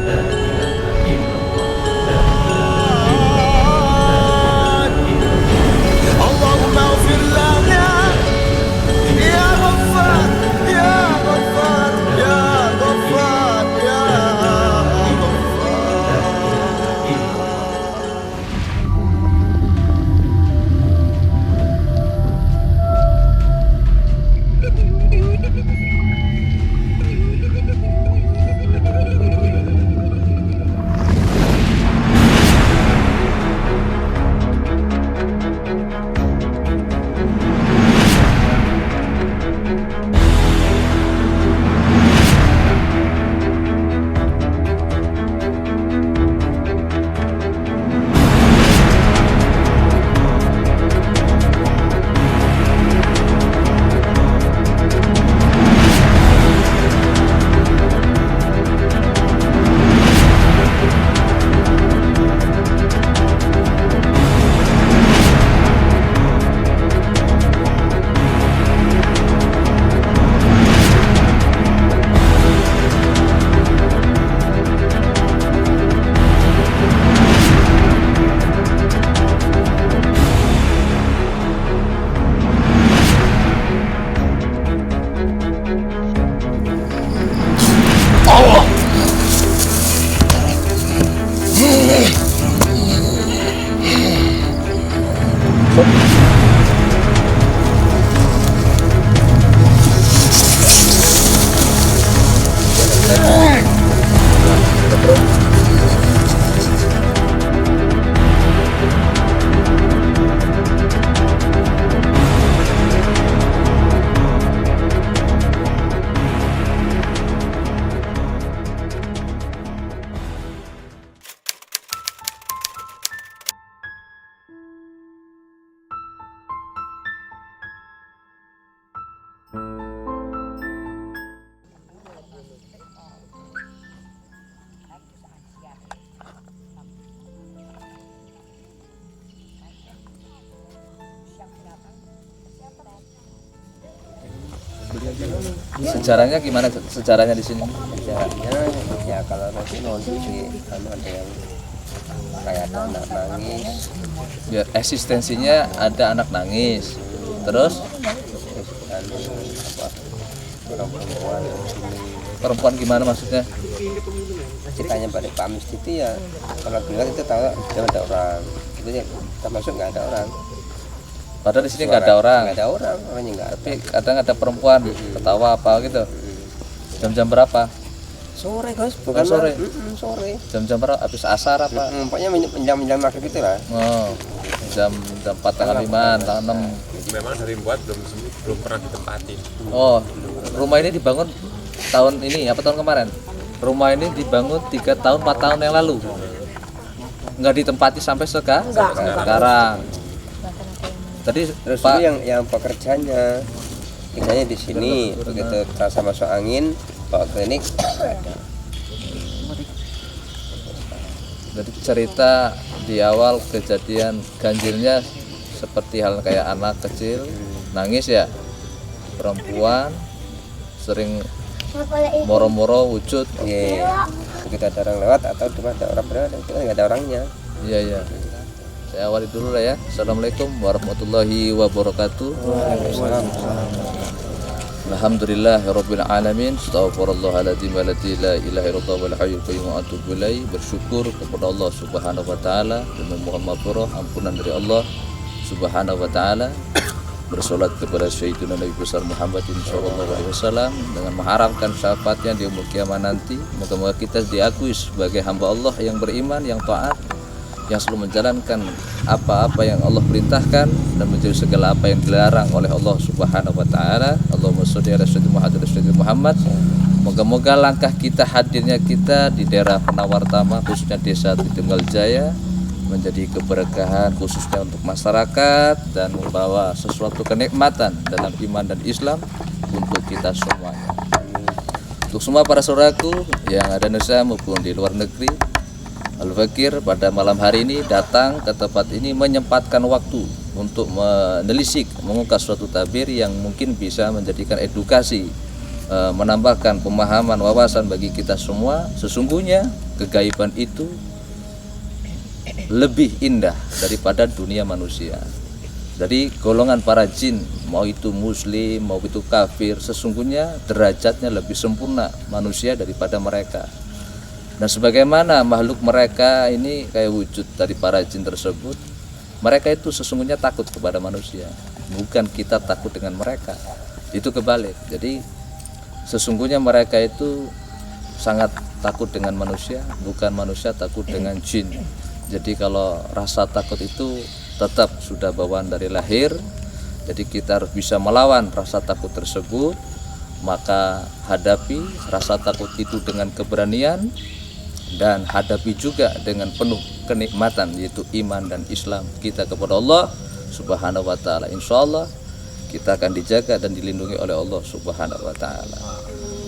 اللهم اغفر لنا يا غفار يا غفار يا غفار يا غفار. Sejarahnya gimana sejarahnya di sini? Sejarahnya ya kalau nanti di ada yang kayak ada anak nangis, Ya, eksistensinya ada anak nangis. Terus dan orang perempuan perempuan gimana maksudnya? ceritanya pada Pak Amis itu ya kalau bilang itu tahu ada orang itu ya termasuk nggak ada orang. Padahal di sini nggak ada orang. Nggak ada orang, orangnya nggak ada. Tapi kadang ada perempuan ketawa apa gitu. Jam-jam berapa? Sore guys, bukan sore. Sore. Jam-jam berapa? Habis asar apa? Pokoknya menjam maghrib gitu lah. Oh, jam 4 tanggal 5, tanggal 6. Memang dari buat belum pernah ditempati. Oh, rumah ini dibangun tahun ini apa tahun kemarin? Rumah ini dibangun 3 tahun 4 tahun yang lalu. Nggak ditempati sampai sekarang. Tadi Terus Pak, itu yang pekerjanya di sini begitu terasa masuk angin bawa klinik ada. jadi cerita di awal kejadian ganjilnya seperti hal kayak anak kecil nangis ya, perempuan sering moro-moro wujud. Iya. Begitu ada orang lewat atau cuma ada orang berada itu kan nggak ada orangnya. Iya iya. Saya awali dulu lah ya. Assalamualaikum warahmatullahi wabarakatuh. Alhamdulillahirabbil alamin. Astaghfirullahaladzim alladzi la ilaha illallah wal hayyul qayyum wa atubu ilaih. Bersyukur kepada Allah Subhanahu wa taala dan memohon maghfirah ampunan dari Allah Subhanahu wa taala. Bersolat kepada Sayyidina Nabi besar Muhammadin sallallahu alaihi wasallam dengan mengharapkan syafaatnya di yaumul kiamah nanti. Moga-moga kita diakui sebagai hamba Allah yang beriman, yang taat, yang selalu menjalankan apa-apa yang Allah perintahkan dan menjauhi segala apa yang dilarang oleh Allah Subhanahu wa taala. Allahumma shalli ala sayyidina Muhammad. Moga-moga langkah kita, hadirnya kita di daerah Penawartama khususnya Desa Tunggal Jaya menjadi keberkahan khususnya untuk masyarakat dan membawa sesuatu kenikmatan dalam iman dan Islam untuk kita semuanya. Untuk semua para saudaraku yang ada di Indonesia maupun di luar negeri, Al-Fakir pada malam hari ini datang ke tempat ini menyempatkan waktu untuk menelisik, mengungkap suatu tabir yang mungkin bisa menjadikan edukasi menambahkan pemahaman wawasan bagi kita semua, sesungguhnya kegaiban itu lebih indah daripada dunia manusia. Jadi golongan para jin, mau itu muslim, mau itu kafir, sesungguhnya derajatnya lebih sempurna manusia daripada mereka. Dan sebagaimana makhluk mereka ini kayak wujud dari para jin tersebut, mereka itu sesungguhnya takut kepada manusia, bukan kita takut dengan mereka. Itu kebalik. Jadi sesungguhnya mereka itu sangat takut dengan manusia, bukan manusia takut dengan jin. Jadi kalau rasa takut itu tetap sudah bawaan dari lahir. Jadi kita harus bisa melawan rasa takut tersebut. Maka hadapi rasa takut itu dengan keberanian, dan hadapi juga dengan penuh kenikmatan, yaitu iman dan Islam kita kepada Allah Subhanahu wa taala. Insyaallah kita akan dijaga dan dilindungi oleh Allah Subhanahu wa taala.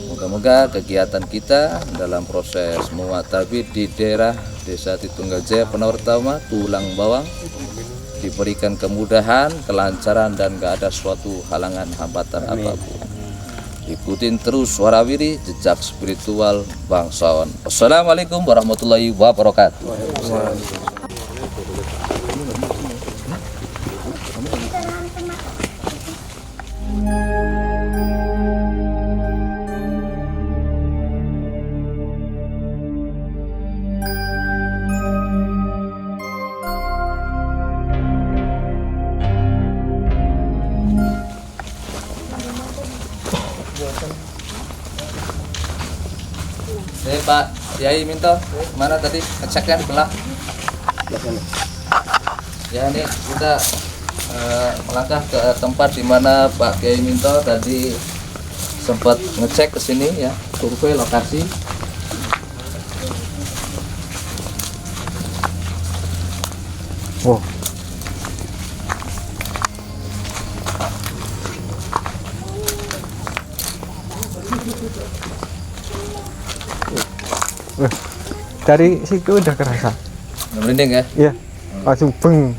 Moga-moga kegiatan kita dalam proses muwatabid di daerah Desa Titunggal Jaya Purnawartama Tulang Bawang diberikan kemudahan, kelancaran, dan gak ada suatu halangan hambatan apapun. Ikutin terus Warawiri, jejak spiritual bangsawan. Wassalamualaikum warahmatullahi wabarakatuh. Pak Yai Minto, mana tadi ngeceknya belah? Ya, ini kita melangkah ke tempat di mana Pak Yai Minto tadi sempat ngecek ke sini ya, survei lokasi. Wow. Dari situ udah kerasa. Merinding ya? Iya. Langsung beng.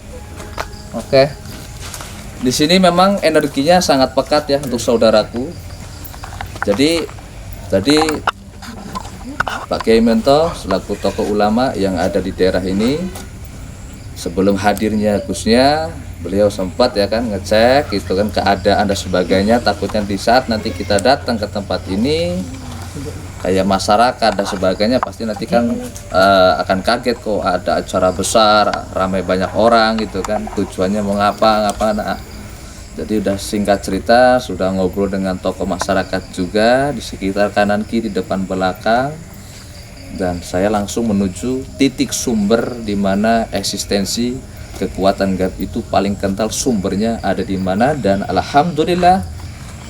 Oke. Di sini memang energinya sangat pekat ya untuk saudaraku. Jadi tadi Pak Kiai Minto selaku tokoh ulama yang ada di daerah ini, sebelum hadirnya Gusnya, beliau sempat ya kan ngecek gitu kan keadaan dan sebagainya, takutnya di saat nanti kita datang ke tempat ini kayak masyarakat dan sebagainya pasti nanti kan akan kaget kok ada acara besar, ramai banyak orang gitu kan, tujuannya mau ngapa. Nah, jadi udah singkat cerita sudah ngobrol dengan tokoh masyarakat juga di sekitar kanan kiri depan belakang, dan saya langsung menuju titik sumber di mana eksistensi kekuatan gaib itu paling kental, sumbernya ada di mana, dan alhamdulillah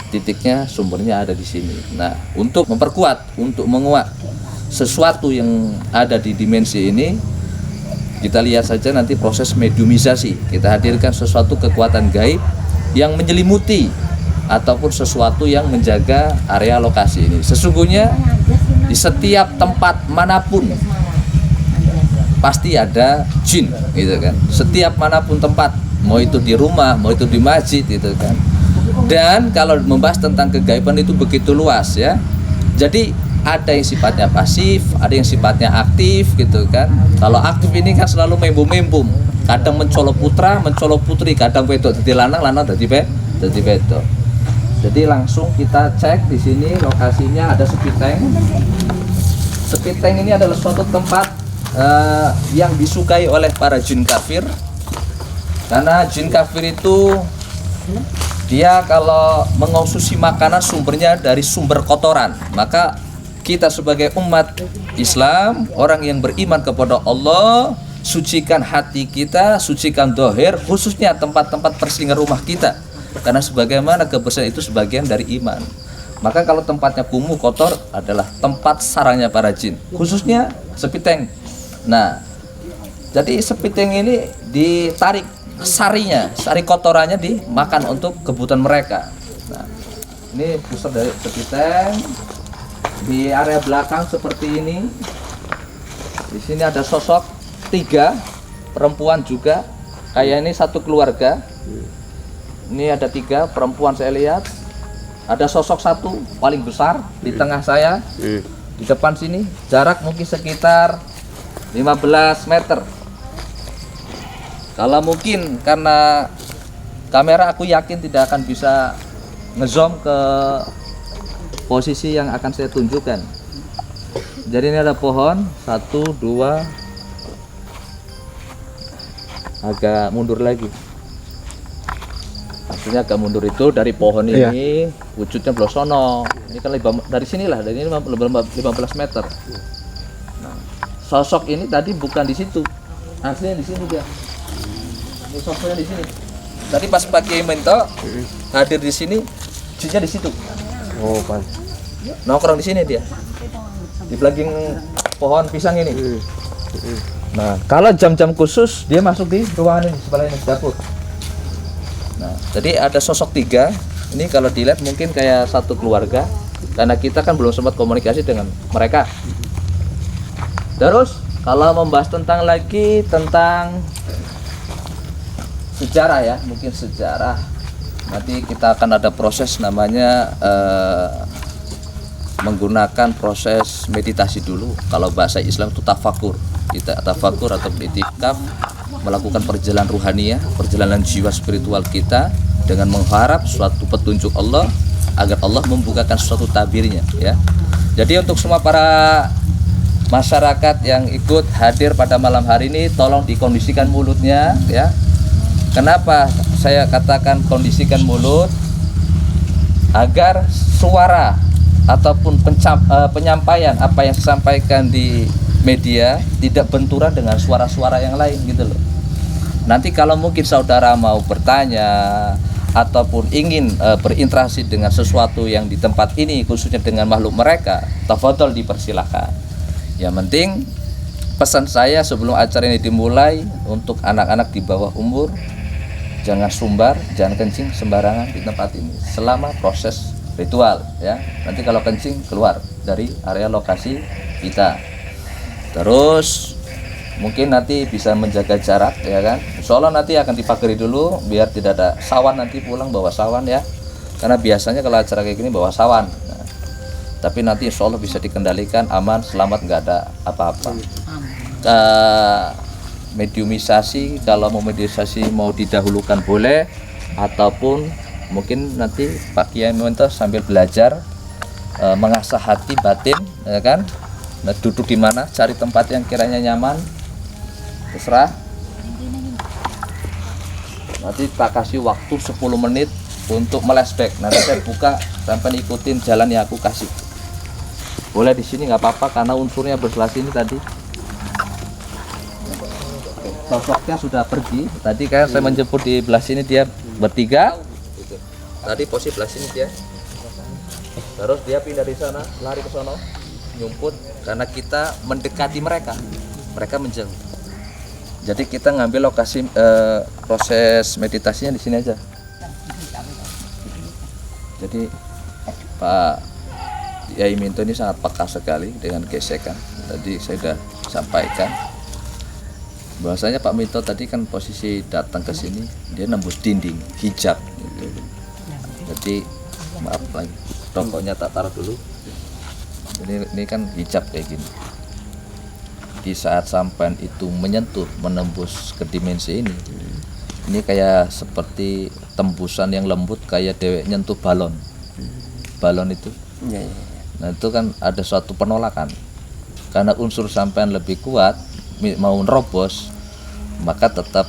titiknya sumbernya ada di sini. Nah, untuk memperkuat, untuk menguat sesuatu yang ada di dimensi ini, kita lihat saja nanti proses mediumisasi. Kita hadirkan sesuatu kekuatan gaib yang menyelimuti ataupun sesuatu yang menjaga area lokasi ini. Sesungguhnya di setiap tempat manapun pasti ada jin gitu kan. Setiap manapun tempat, mau itu di rumah, mau itu di masjid gitu kan. Dan kalau membahas tentang kegaiban itu begitu luas ya. Jadi ada yang sifatnya pasif, ada yang sifatnya aktif gitu kan. Kalau aktif ini kan selalu membum-membum. Kadang mencolok putra, mencolok putri, kadang wedok jadi lanang, lanang jadi wedok. Jadi langsung kita cek di sini lokasinya ada sepiteng. Sepiteng ini adalah suatu tempat yang disukai oleh para jin kafir. Karena jin kafir itu dia kalau mengonsumsi makanan sumbernya dari sumber kotoran, maka kita sebagai umat Islam, orang yang beriman kepada Allah, sucikan hati kita, sucikan dohir, khususnya tempat-tempat persinggahan rumah kita, karena sebagaimana kebersihan itu sebagian dari iman. Maka kalau tempatnya kumuh, kotor, adalah tempat sarangnya para jin, khususnya sepiteng. Nah, jadi sepiteng ini ditarik sarinya, sari kotorannya dimakan untuk kebutuhan mereka. Nah, ini pusat dari sepiteng. Di area belakang seperti ini. Di sini ada sosok 3 perempuan juga. Kayak ini satu keluarga. Ini ada 3 perempuan saya lihat. ada sosok satu paling besar di tengah saya, di depan sini, jarak mungkin sekitar 15 meter. Kalau mungkin karena kamera aku yakin tidak akan bisa ngezoom ke posisi yang akan saya tunjukkan. Jadi ini ada pohon, 1, 2, agak mundur lagi. Maksudnya agak mundur itu dari pohon ini, wujudnya belah sono. Ini kan dari sinilah, dari ini 15 meter. Nah, sosok ini tadi bukan di situ, aslinya di sini dia. Ini sosoknya di sini. Tadi pas Pak Kiai Minto hadir di sini, wujudnya di situ. Oh, Pak. Nongkrong di sini dia, di belakang pohon pisang ini. Nah, kalau jam-jam khusus dia masuk di ruangan ini, sebelah ini dapur. Nah, jadi ada sosok 3. Ini kalau dilihat mungkin kayak satu keluarga, karena kita kan belum sempat komunikasi dengan mereka. Terus kalau membahas tentang sejarah ya, mungkin sejarah. Nanti kita akan ada proses namanya menggunakan proses meditasi dulu. Kalau bahasa Islam itu tafakur. Kita tafakur atau beritikaf, melakukan perjalanan ruhaniyah, perjalanan jiwa spiritual kita dengan mengharap suatu petunjuk Allah agar Allah membukakan suatu tabirnya ya. Jadi untuk semua para masyarakat yang ikut hadir pada malam hari ini, tolong dikondisikan mulutnya ya. Kenapa saya katakan kondisikan mulut? Agar suara ataupun penyampaian apa yang saya sampaikan di media tidak benturan dengan suara-suara yang lain gitu loh. Nanti kalau mungkin saudara mau bertanya ataupun ingin berinteraksi dengan sesuatu yang di tempat ini, khususnya dengan makhluk mereka, tafadhol dipersilahkan. Yang penting pesan saya sebelum acara ini dimulai, untuk anak-anak di bawah umur, jangan sumbar, jangan kencing sembarangan di tempat ini selama proses ritual ya. Nanti kalau kencing keluar dari area lokasi kita. Terus mungkin nanti bisa menjaga jarak ya kan. Insyaallah nanti akan dipagari dulu biar tidak ada sawan, nanti pulang bawa sawan ya. Karena biasanya kalau acara kayak gini bawa sawan. Nah, tapi nanti insyaallah bisa dikendalikan, aman, selamat, nggak ada apa-apa. Mediumisasi, kalau mau mediumisasi mau didahulukan boleh, ataupun mungkin nanti Pak Kiai Minto sambil belajar mengasah hati batin ya kan. Nah, duduk di mana, cari tempat yang kiranya nyaman, terserah. Nanti tak kasih waktu 10 menit untuk melesback. Nanti saya buka sampai ikutin jalan yang aku kasih. Boleh di sini nggak apa-apa karena unsurnya bersebelah sini tadi. Sosoknya sudah pergi. Tadi kan saya menjemput di belah sini, dia bertiga. Tadi posisi belah sini dia. Terus dia pindah di sana, lari ke sono, nyumput karena kita mendekati mereka menjauh. Jadi kita ngambil lokasi proses meditasinya di sini aja. Jadi Pak Yai Minto ini sangat peka sekali dengan gesekan. Tadi saya sudah sampaikan bahwasanya Pak Minto tadi kan posisi datang ke sini dia nembus dinding hijab gitu. Jadi maaf lagi, rokoknya tak taruh dulu. Ini kan hijab kayak gini. Di saat sampan itu menembus ke dimensi ini kayak seperti tembusan yang lembut, kayak dewek nyentuh balon itu. Nah itu kan ada suatu penolakan karena unsur sampean lebih kuat, mau nerobos maka tetap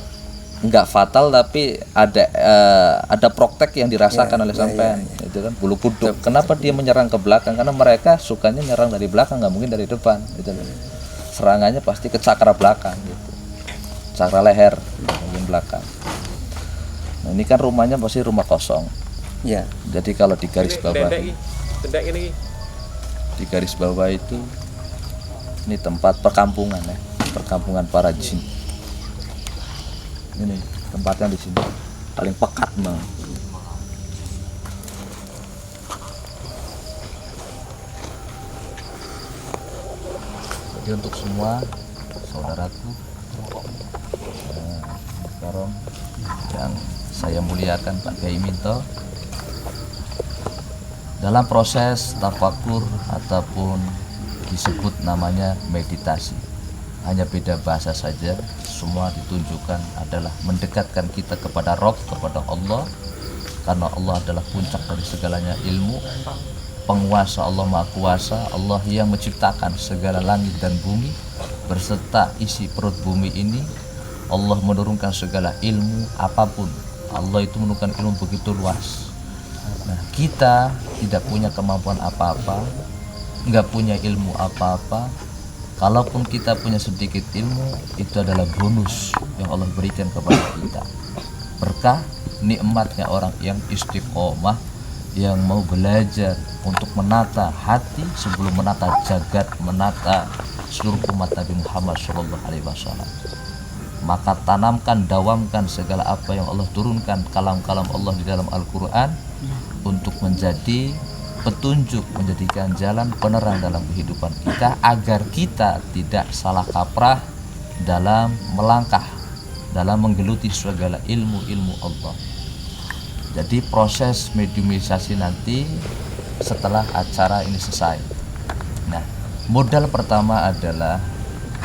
nggak fatal, tapi ada praktek yang dirasakan oleh sampean. Itu kan bulu kuduk. Kenapa dia menyerang ke belakang? Karena mereka sukanya nyerang dari belakang, nggak mungkin dari depan gitu. Serangannya pasti ke cakra belakang gitu, cakra leher bagian belakang. Nah ini kan rumahnya pasti rumah kosong ya. Jadi kalau di garis bawah, di garis bawah itu ini tempat perkampungan ya, perkampungan para jin. Ini tempatnya di sini paling pekat banget. Jadi untuk semua saudaraku sekarang yang saya muliakan Pak Kiai Minto, dalam proses tafakur ataupun disebut namanya meditasi. Hanya beda bahasa saja, semua ditunjukkan adalah mendekatkan kita kepada Rabb, kepada Allah, karena Allah adalah puncak dari segalanya ilmu, penguasa, Allah Maha Kuasa, Allah yang menciptakan segala langit dan bumi berserta isi perut bumi ini. Allah menurunkan segala ilmu apapun. Allah itu menurunkan ilmu begitu luas. Nah, kita tidak punya kemampuan apa-apa, nggak punya ilmu apa-apa. Kalaupun kita punya sedikit ilmu, itu adalah bonus yang Allah berikan kepada kita. Berkah nikmatnya orang yang istiqomah, yang mau belajar untuk menata hati sebelum menata jagat, menata seluruh umat Nabi Muhammad SAW. Maka tanamkan, dawamkan segala apa yang Allah turunkan, kalam-kalam Allah di dalam Al-Quran, untuk menjadi petunjuk, menjadikan jalan penerang dalam kehidupan kita, agar kita tidak salah kaprah dalam melangkah, dalam menggeluti segala ilmu-ilmu Allah. Jadi proses mediumisasi nanti setelah acara ini selesai. Nah, modal pertama adalah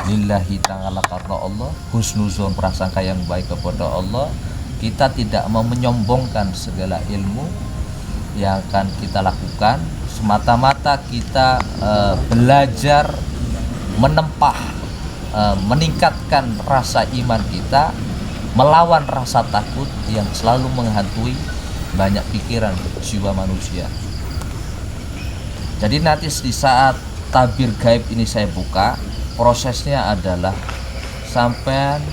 lillahi ta'ala, karena Allah, husnuzon, prasangka yang baik kepada Allah. Kita tidak mau menyombongkan segala ilmu yang akan kita lakukan, semata-mata kita belajar menempah, meningkatkan rasa iman kita, melawan rasa takut yang selalu menghantui banyak pikiran jiwa manusia. Jadi nanti di saat tabir gaib ini saya buka, prosesnya adalah sampai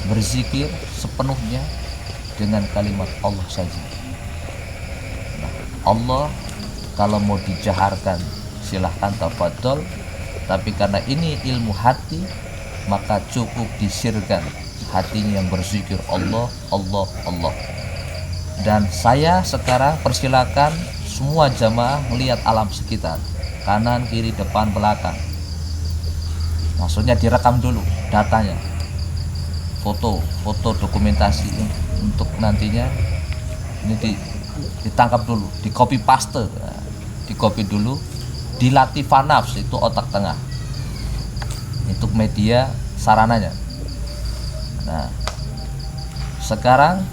berzikir sepenuhnya dengan kalimat Allah saja. Allah kalau mau dijaharkan silahkan tafadhol, tapi karena ini ilmu hati maka cukup disirkan hatinya yang berzikir Allah, Allah, Allah. Dan saya sekarang persilakan semua jamaah melihat alam sekitar, kanan, kiri, depan, belakang. Maksudnya direkam dulu datanya, foto dokumentasi untuk nantinya ini ditangkap dulu, di copy paste, di copy dulu, dilatih nafs, itu otak tengah, untuk media sarananya. Nah, sekarang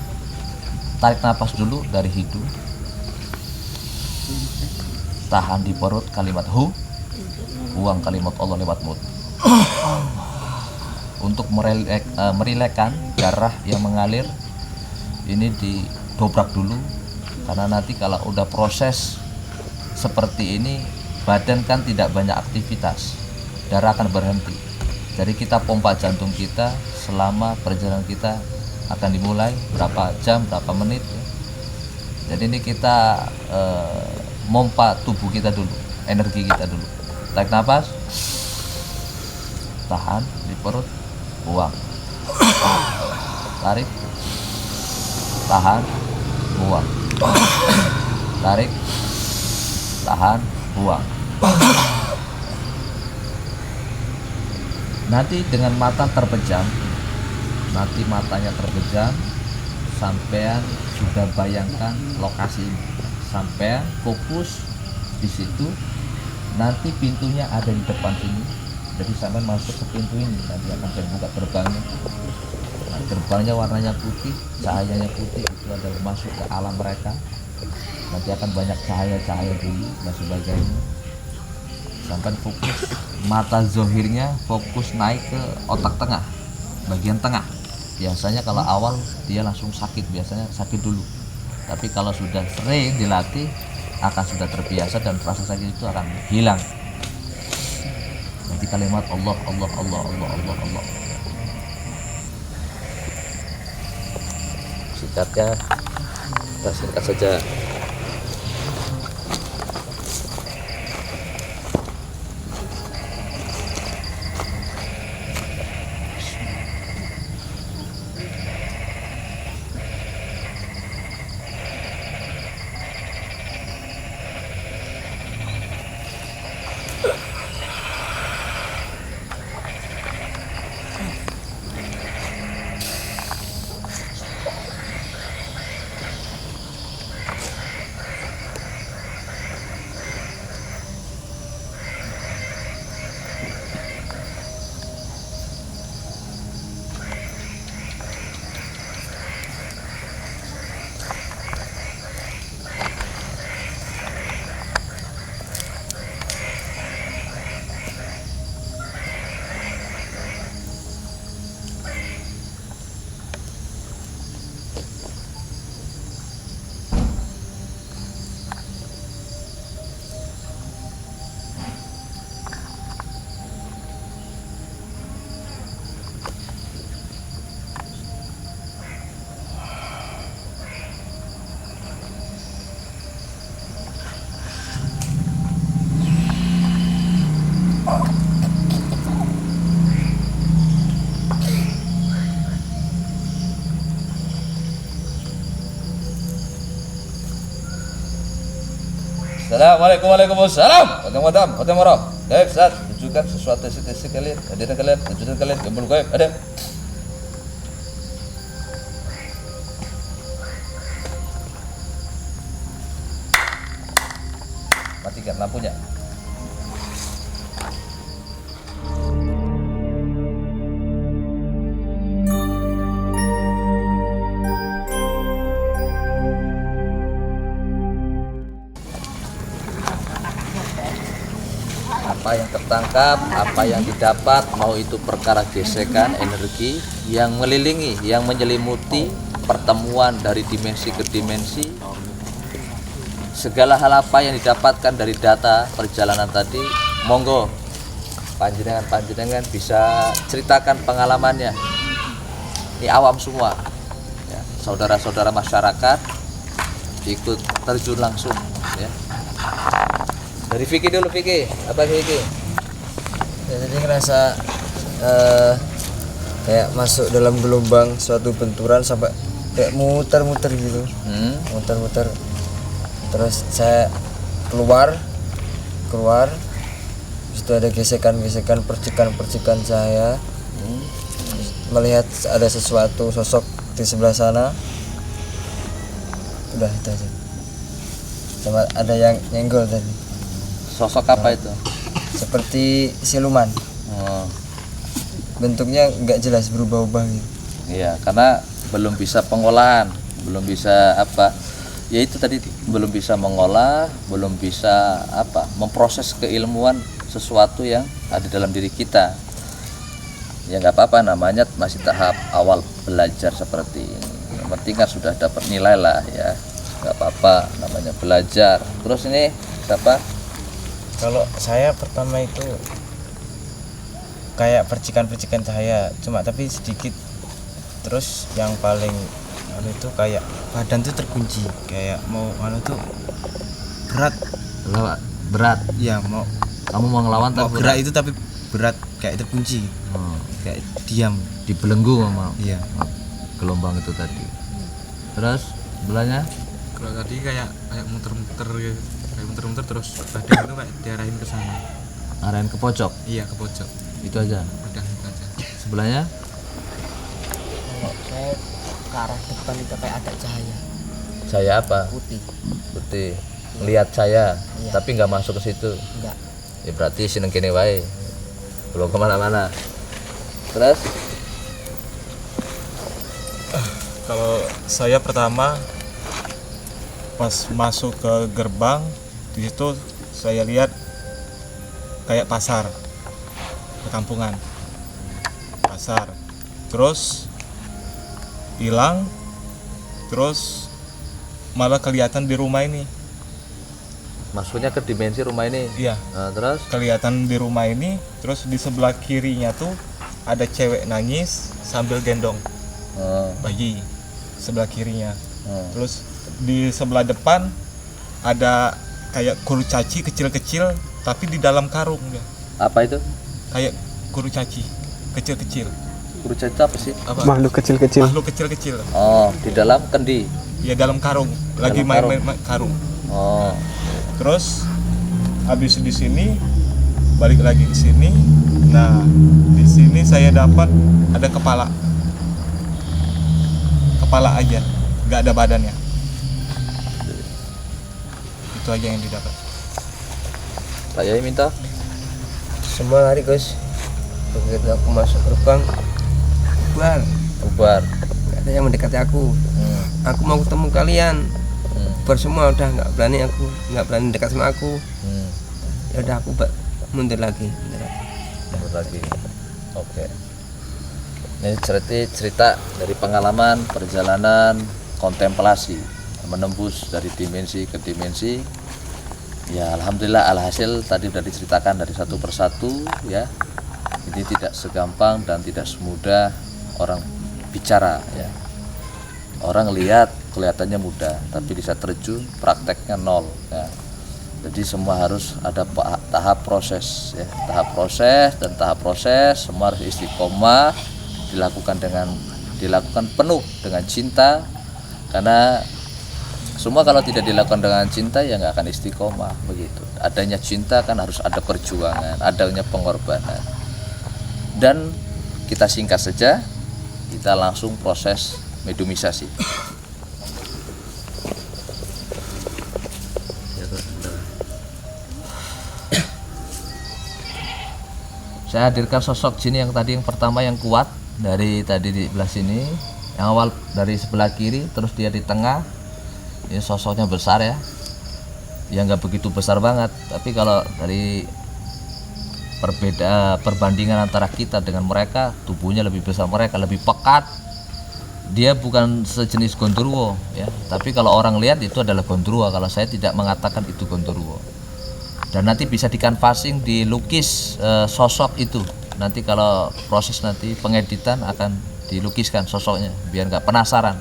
tarik nafas dulu dari hidung, tahan di perut kalimat hu, buang kalimat Allah lewat mulut. Untuk merilekkan darah yang mengalir ini didobrak dulu, karena nanti kalau udah proses seperti ini badan kan tidak banyak aktivitas, darah akan berhenti. Jadi kita pompa jantung kita selama perjalanan kita akan dimulai berapa jam, berapa menit ya. Jadi ini kita pompa tubuh kita dulu, energi kita dulu. Tarik nafas, tahan di perut, buang. Tarik, tahan, buang. Tarik, tahan, buang. Nanti dengan mata terpejam, nanti matanya terpejam, sampean sudah bayangkan lokasi ini, sampean fokus di situ. Nanti pintunya ada di depan sini, jadi sampean masuk ke pintu ini, nanti akan saya buka gerbangnya. Nah, gerbangnya warnanya putih, cahayanya putih, itu adalah masuk ke alam mereka. Nanti akan banyak cahaya-cahaya dulu dan sebagainya. Sampai fokus, mata zohirnya fokus naik ke otak tengah, bagian tengah. Biasanya kalau awal dia langsung sakit, biasanya sakit dulu. Tapi kalau sudah sering dilatih akan sudah terbiasa dan rasa sakit itu akan hilang. Nanti kalimat Allah, Allah, Allah, Allah, Allah, Allah. Singkatnya kita singkat saja. Assalamualaikum, waalaikumsalam. Watam warah. Baik, Ustaz, tunjukkan sesuatu isi kalian, hadirkan kalian, tunjukkan kalian, gembul gaib, ada. Matikan lampunya. Apa yang tertangkap, apa yang didapat, mau itu perkara gesekan energi yang mengelilingi, yang menyelimuti pertemuan dari dimensi ke dimensi, segala hal apa yang didapatkan dari data perjalanan tadi, monggo panjenengan bisa ceritakan pengalamannya. Ini awam semua, ya, saudara-saudara masyarakat ikut terjun langsung, ya. Dari Vicky dulu, Vicky. Apa Vicky? Ya, jadi ngerasa kayak masuk dalam gelombang suatu benturan sampai kayak muter-muter gitu. Muter-muter. Terus saya keluar. Terus itu ada gesekan-gesekan, percikan saya. Melihat ada sesuatu sosok di sebelah sana. Udah itu aja. Sama ada yang nyenggol tadi. Sosok apa itu? Seperti siluman. Oh, Bentuknya nggak jelas, berubah-ubah gitu. iya, karena belum bisa pengolahan, belum bisa apa? Ya itu tadi belum bisa mengolah, belum bisa apa? Memproses keilmuan sesuatu yang ada dalam diri kita. Ya nggak apa-apa, namanya masih tahap awal belajar seperti ini. Yang penting kan sudah dapat nilai lah ya. Nggak apa-apa, namanya belajar. Terus ini siapa? Kalau saya pertama itu kayak percikan-percikan cahaya, cuma tapi sedikit. Terus yang paling itu kayak badan tuh terkunci, kayak mau tuh berat. Berat. Ya mau Kamu mau ngelawan mau tapi gerak itu tapi berat, kayak terkunci, kayak diam. dibelenggu sama Iya. gelombang itu tadi. Terus sebelahnya Kalau tadi kayak muter-muter gitu, kayak muter-muter terus badan itu kayak diarahin ke sana. arahin ke pojok. Iya, ke pojok. Itu aja. Udah itu aja. Sebelahnya Saya ke arah depan itu kayak ada cahaya saya apa? putih. Putih. Lihat saya, Iya. tapi nggak masuk ke situ. Enggak. Ya berarti sineng kene wae. Belum kemana-mana. Terus Kalau saya pertama pas masuk ke gerbang, di situ saya lihat kayak pasar, perkampungan, pasar. Terus hilang, terus malah kelihatan di rumah ini. masuknya ke dimensi rumah ini. Iya, Nah, terus kelihatan di rumah ini. Terus di sebelah kirinya tuh ada cewek nangis sambil gendong bayi sebelah kirinya. Terus di sebelah depan ada kayak kurcaci kecil-kecil tapi di dalam karung ya. apa itu? Kayak kurcaci kecil-kecil. Kurcaci itu apa sih? Apa? Makhluk kecil-kecil. Makhluk kecil-kecil. Oh, di dalam kendi. Ya dalam karung. Lagi Dalam main-main karung. Oh, Terus habis di sini balik lagi ke sini. Nah, di sini saya dapat ada kepala. Kepala aja, nggak ada badannya. Itu aja yang didapat. Pak Yai minta. Semua lari Gus. Begitu aku masuk gerbang, Bubar. nggak ada yang mendekati aku. Aku mau ketemu kalian. Bubar semua udah nggak berani dekat sama aku. Ya udah aku mundur lagi. Mundur lagi. Oke. Ini cerita dari pengalaman perjalanan kontemplasi menembus dari dimensi ke dimensi. Ya alhamdulillah alhasil tadi sudah diceritakan dari satu persatu ya. Ini tidak segampang dan tidak semudah orang bicara ya. Orang lihat kelihatannya mudah, tapi bisa terjun prakteknya nol ya. Jadi semua harus ada tahap proses ya, tahap proses semua harus istiqomah, dilakukan penuh dengan cinta, karena Semua kalau tidak dilakukan dengan cinta ya nggak akan istiqomah begitu. Adanya cinta kan harus ada perjuangan, adanya pengorbanan. Dan kita singkat saja, kita langsung proses medumisasi. Saya hadirkan sosok jin yang tadi yang pertama yang kuat dari tadi di sebelah sini, yang awal dari sebelah kiri, terus dia di tengah. Ini sosoknya besar ya, nggak begitu besar banget, tapi kalau dari perbandingan antara kita dengan mereka, tubuhnya lebih besar, mereka lebih pekat. Dia bukan sejenis gondoruo ya, tapi kalau orang lihat itu adalah gondoruo. Kalau saya tidak mengatakan itu gondoruo. Dan nanti bisa dikanvasing, dilukis sosok itu. Nanti kalau proses nanti pengeditan akan dilukiskan sosoknya biar nggak penasaran.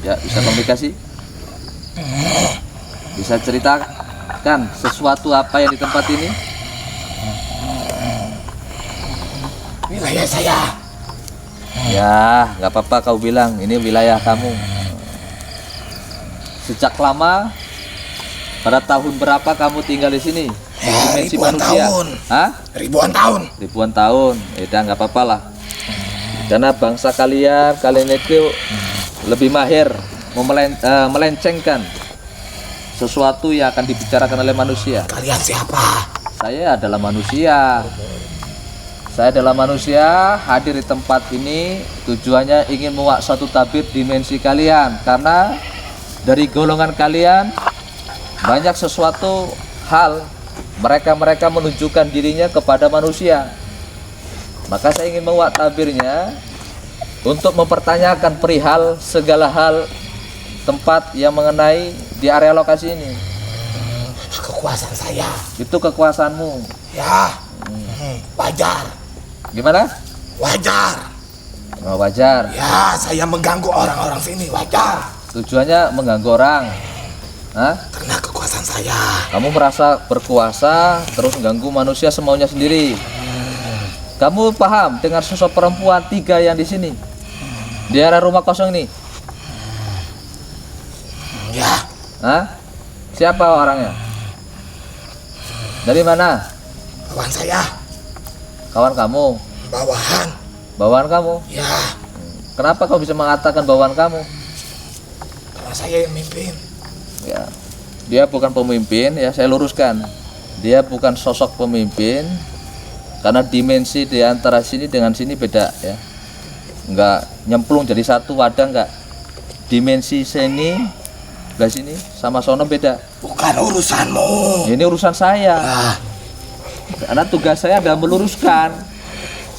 Ya, bisa komunikasi, bisa ceritakan sesuatu apa yang di tempat ini. Wilayah saya. Ya, nggak apa-apa kau bilang ini wilayah kamu. Sejak lama, pada tahun berapa kamu tinggal di sini? Dimensi Ribuan manusia. tahun. Hah? Ribuan tahun. Ribuan tahun. Ya nggak apa-apa lah. Karena bangsa kalian itu lebih mahir melencengkan sesuatu yang akan dibicarakan oleh manusia. Kalian siapa? Saya adalah manusia. Saya adalah manusia, hadir di tempat ini tujuannya ingin membuat suatu tabir dimensi kalian, karena dari golongan kalian banyak sesuatu hal mereka menunjukkan dirinya kepada manusia. Maka saya ingin membuat tabirnya untuk mempertanyakan perihal segala hal tempat yang mengenai di area lokasi ini. Kekuasaan saya. Itu kekuasaanmu. Ya. Wajar. Gimana? Wajar. Oh, wajar. Ya, saya mengganggu orang-orang sini. Wajar. Tujuannya mengganggu orang. Hah? Karena kekuasaan saya. Kamu merasa berkuasa terus mengganggu manusia semaunya sendiri. Kamu paham dengan sosok perempuan 3 yang di sini? Di area rumah kosong ini? Ya. Hah? Siapa orangnya? Dari mana? Bawahan saya. Kawan kamu? Bawahan. Bawahan kamu? Ya. Kenapa kau bisa mengatakan bawahan kamu? Karena saya yang mimpin. Ya, dia bukan pemimpin ya, saya luruskan. Dia bukan sosok pemimpin, karena dimensi di antara sini dengan sini beda ya. Enggak nyemplung jadi satu wadah, enggak. Dimensi sini sebelah sini sama sono beda. Bukan urusanmu. Ini urusan saya. Karena tugas saya adalah meluruskan.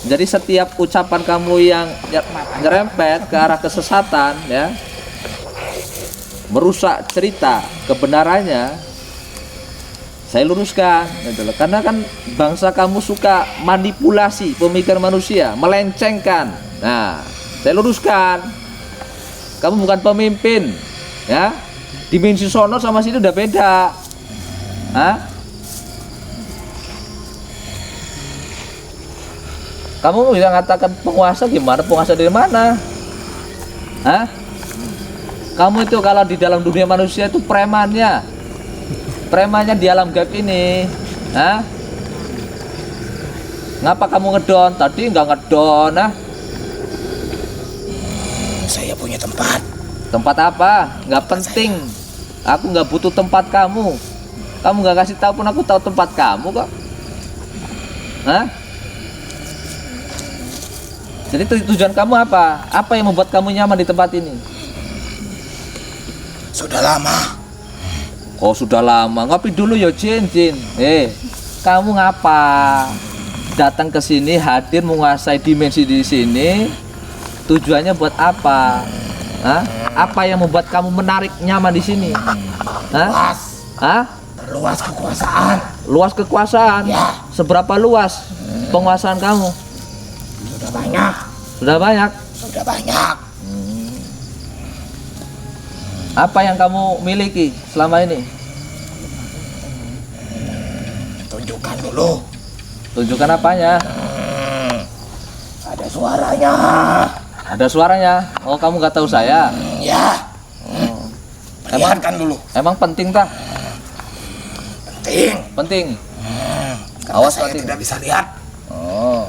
Jadi setiap ucapan kamu yang nyerempet ke arah kesesatan ya, merusak cerita kebenarannya, saya luruskan gitu loh. Karena kan bangsa kamu suka manipulasi pemikiran manusia, melencengkan. Nah, saya luruskan. Kamu bukan pemimpin ya. Dimensi sono sama sini udah beda. Hah? Kamu bisa mengatakan penguasa, gimana? Penguasa dari mana? Hah? Kamu itu kalau di dalam dunia manusia itu premannya di alam gaib ini. Hah? Ngapa kamu ngedon? Tadi nggak ngedon, ah? Saya punya tempat. Tempat apa? Nggak penting. Aku nggak butuh tempat kamu. Kamu nggak kasih tahu pun aku tahu tempat kamu kok. Hah? Jadi tujuan kamu apa? Apa yang membuat kamu nyaman di tempat ini? Sudah lama. Oh, sudah lama. Ngopi dulu ya, Jin. Kamu ngapa? Datang ke sini, hadir menguasai dimensi di sini. Tujuannya buat apa? Hah? Apa yang membuat kamu menarik nyaman di sini? Hah? Luas. Hah? Luas kekuasaan. Luas kekuasaan. Ya. Seberapa luas penguasaan kamu? Sudah banyak. Sudah banyak. Sudah banyak. Apa yang kamu miliki selama ini? Tunjukkan dulu. Tunjukkan apanya? Ada suaranya. Ada suaranya. Oh, kamu nggak tahu saya? Ya. Perlihatkan dulu. Emang penting tak? Penting. Penting. Karena Awas saya penting. tidak bisa lihat. Oh.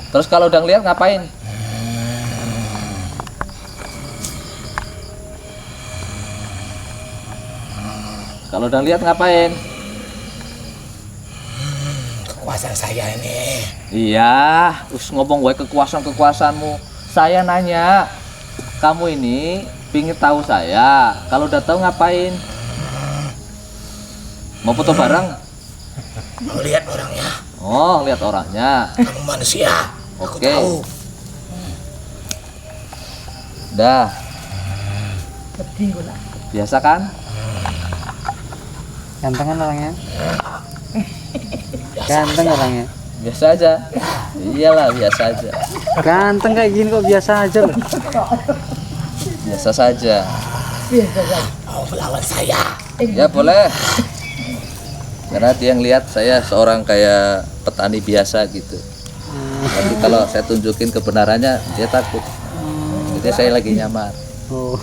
Terus kalau udah ngeliat ngapain? Kalau udah lihat ngapain? Kekuasaan saya ini. Iya, ngomong gue kekuasaanmu. Saya nanya, kamu ini pingin tahu saya. Kalau udah tahu ngapain? Mau foto bareng? Mau lihat orangnya. Oh, lihat orangnya. Kamu manusia. Aku Oke. tahu. Dah. Biasa kan? Ganteng kan orangnya? Ganteng orangnya. Biasa aja. Iyalah, biasa aja. Ganteng kayak gini kok biasa aja loh. Biasa saja. Mau melawan saya. Ya boleh. Karena dia ngelihat saya seorang kayak petani biasa gitu. Tapi kalau saya tunjukin kebenarannya dia takut. Jadi saya lagi nyamar. Oh.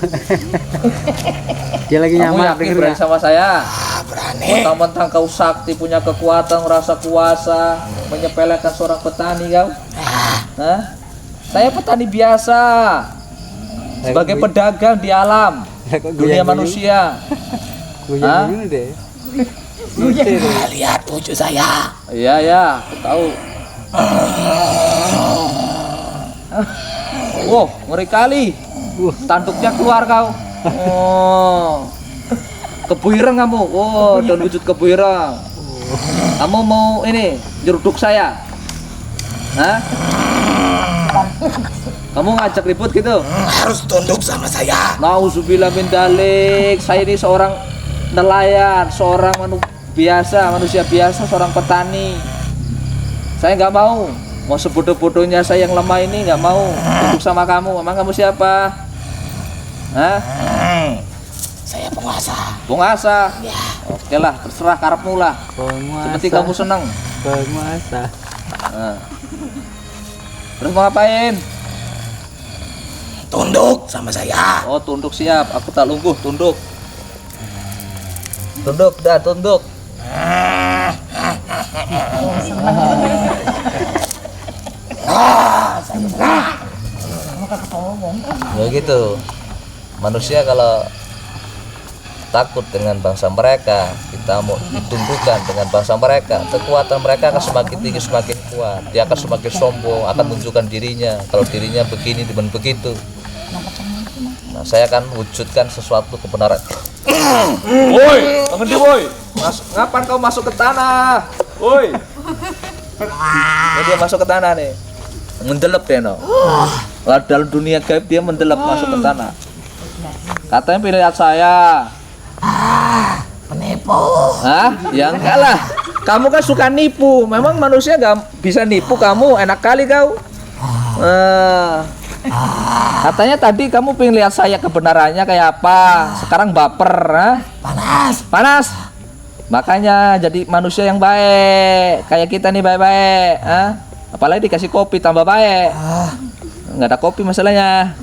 Dia lagi Kamu nyamar yakin berani sama saya? Berani. Mentang-mentang kau sakti, punya kekuatan, merasa kuasa, menyepelekan seorang petani kau? Hah? Saya petani biasa. Sebagai pedagang di alam dunia manusia. Hah? Goyang deh. Lihat wujud saya. Iya ya, aku tahu. Wow, ngeri kali. Tanduknya keluar kau. Oh, kebuireng kamu. Oh, dan wujud kebuireng. Kamu mau ini nyeruduk saya? Hah? Kamu ngajak ribut gitu? Harus tunduk sama saya. Nauzubillah min dalik. Saya ini seorang nelayan, seorang manusia biasa, seorang petani. Saya nggak mau sebodoh-bodohnya saya yang lemah ini nggak mau tunduk sama kamu. Emang kamu siapa? Hah? Saya penguasa. Penguasa? Ya. Oke lah, terserah karepmu lah. Seperti kamu seneng. Penguasa. Nah. Terus mau ngapain? Tunduk sama saya. Oh, tunduk siap. Aku tak lungguh, tunduk. Tunduk, dah tunduk. Ya gitu. Manusia kalau takut dengan bangsa mereka, kita mau ditundukkan dengan bangsa mereka, kekuatan mereka akan semakin tinggi, semakin kuat. Dia akan semakin sombong, akan menunjukkan dirinya. Kalau dirinya begini dan begitu. Nah, saya akan wujudkan sesuatu kebenaran. Woi, ngendi woi? Ngapain kau masuk ke tanah? Woi. Ini dia masuk ke tanah nih. Mendelep dia no. Lah dalam dunia gaib dia mendelep masuk ke tanah. Katanya pilih lihat saya. Penipu. Hah? Ya enggak lah. Kamu kan suka nipu. Memang manusia nggak bisa nipu kamu. Enak kali kau. Katanya tadi kamu pengen lihat saya kebenarannya kayak apa. Sekarang baper, ha? Panas. Makanya jadi manusia yang baik. Kayak kita nih baik-baik, ha? Apalagi dikasih kopi tambah baik. Nggak ada kopi masalahnya.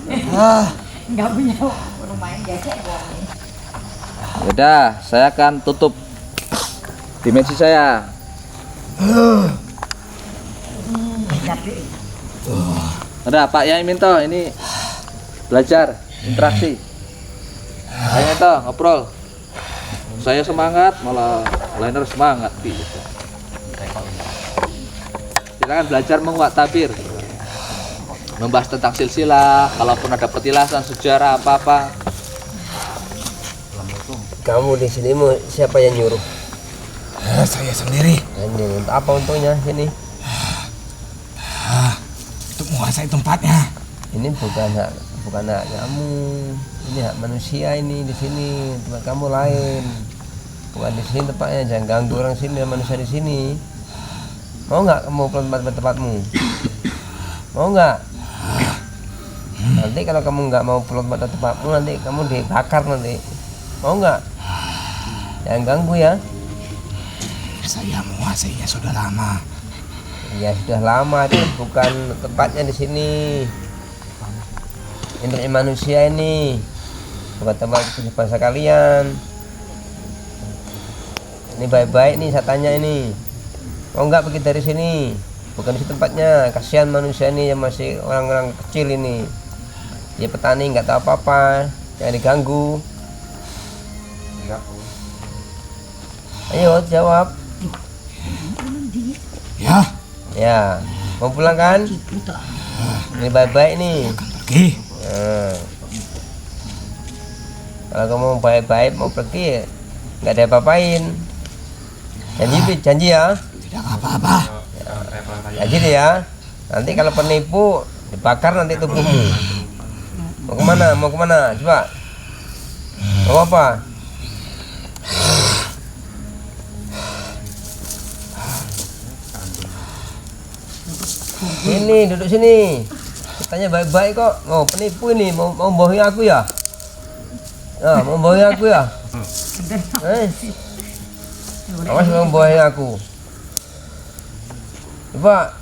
Nggak punya rumah yang biasa. Udah, saya akan tutup dimensi saya. Udah Pak Yai Minto ini belajar interaksi. Ayo Minto ngobrol. Saya semangat malah lainer semangat gitu. Silakan belajar menguak tabir. Membahas tentang silsilah, kalaupun ada petilasan sejarah apa-apa. Kamu di sini mau siapa yang nyuruh? Saya sendiri. Ini apa untungnya sini? Untuk menguasai tempatnya. Ini bukan hak kamu. Ini hak manusia ini di sini. Tempat kamu lain. Bukan di sini tempatnya. Jangan ganggu orang sini dan manusia di sini. Mau nggak kamu ke tempatmu? Mau nggak? Nanti kalau kamu nggak mau pulang pada tempatmu, nanti kamu dibakar nanti. Mau nggak? Jangan ganggu ya. Saya menguasainya sudah lama. Ya sudah lama, itu bukan tempatnya di sini. Ini manusia ini, bukan tempat bangsa kalian. Ini baik-baik nih saya tanya ini. Mau nggak pergi dari sini? Bukan di tempatnya. Kasihan manusia ini yang masih orang-orang kecil ini. Dia petani nggak tahu apa-apa, jangan diganggu. Ayo jawab. Ya. Ya, mau pulang kan? Ini baik-baik nih. Pergi. Nah. Kalau kamu mau baik-baik mau pergi, nggak ada apa-apain. Janji ya. Tidak apa-apa. Janji deh ya. Nanti kalau penipu dibakar nanti tubuhmu. Mau kemana? Mau kemana? Coba. Mau apa? Sini, duduk sini. Tanya baik-baik kok. Mau penipu ini, mau bohongi aku ya? Nah, mau bohongi aku ya? Awas mau bohongi aku. Coba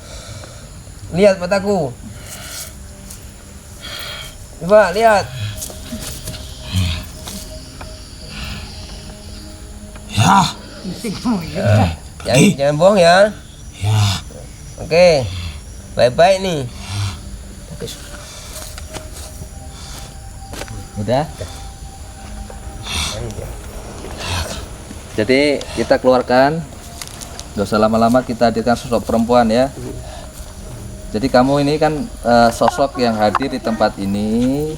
lihat mataku. Coba lihat. Ya. Jangan bohong ya. Ya. Oke. Baik-baik nih. Udah. Jadi kita keluarkan, gak usah lama-lama, kita hadirkan sosok perempuan ya. Jadi kamu ini kan sosok yang hadir di tempat ini